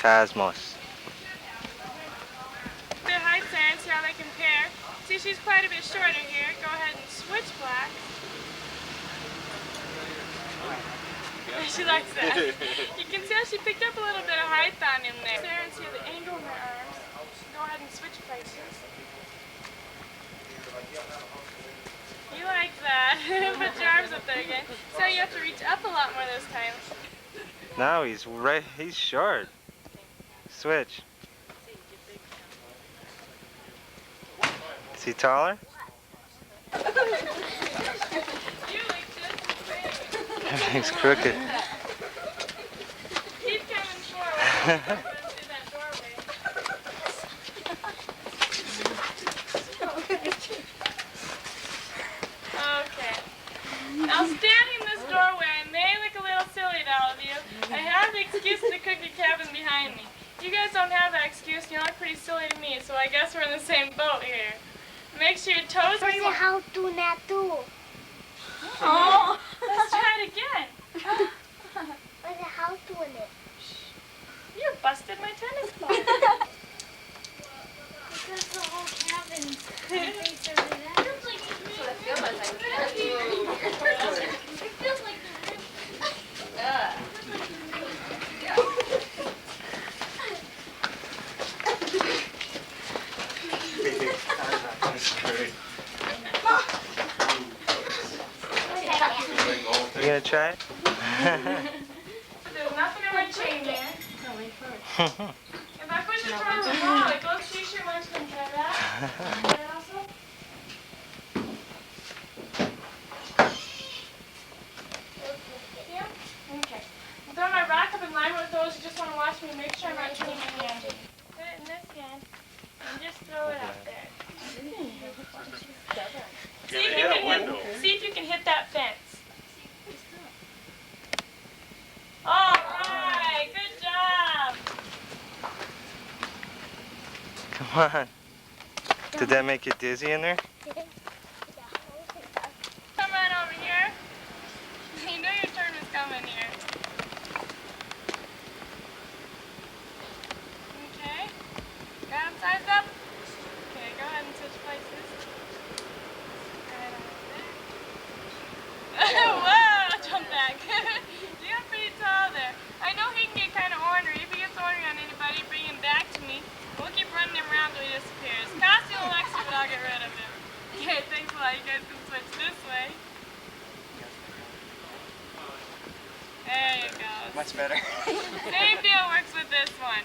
Cosmos. Their heights there and see how they compare. See, she's quite a bit shorter here. Go ahead and switch black. She likes that. You can see how she picked up a little bit of height on him there. And see the angle in their arms. Go ahead and switch places. You like that. Put your arms up there again. So you have to reach up a lot more this time. Now he's short. Switch. Is he taller? He's crooked. Keep coming forward. In that doorway. Okay. Now standing in this doorway, I may look a little silly to all of you. I have the excuse of the cookie cabin behind me. You guys don't have that excuse, and you look pretty silly to me, so I guess we're in the same boat here. Make sure your toes are... How to not do? Oh, let's try it again. What's the house doing it? You busted my tennis ball. Because the whole cabin. You gonna try it? There's nothing in my chain here. If I push it towards the wall, it goes to your lunch. Can try that? That also? Yeah? Okay. I'll throw my rack up in line with those. You just want to watch me make sure I'm not turning my hand. Put it in this hand and just throw it up there. See if you can hit that fence. All right, good job. Come on. Did that make you dizzy in there? Come on over here. You know your turn is coming here. Okay. Got him sized up? Okay, go ahead and switch places. Right over there. Whoa, jump back. You got pretty tall there. I know he can get kind of ornery. If he gets ornery on anybody, bring him back to me. We'll keep running him around till he disappears. Costume Alexi, but I'll get rid of him. Okay, thanks a lot. You guys can switch this way. There you go. Much better. Same deal works with this one.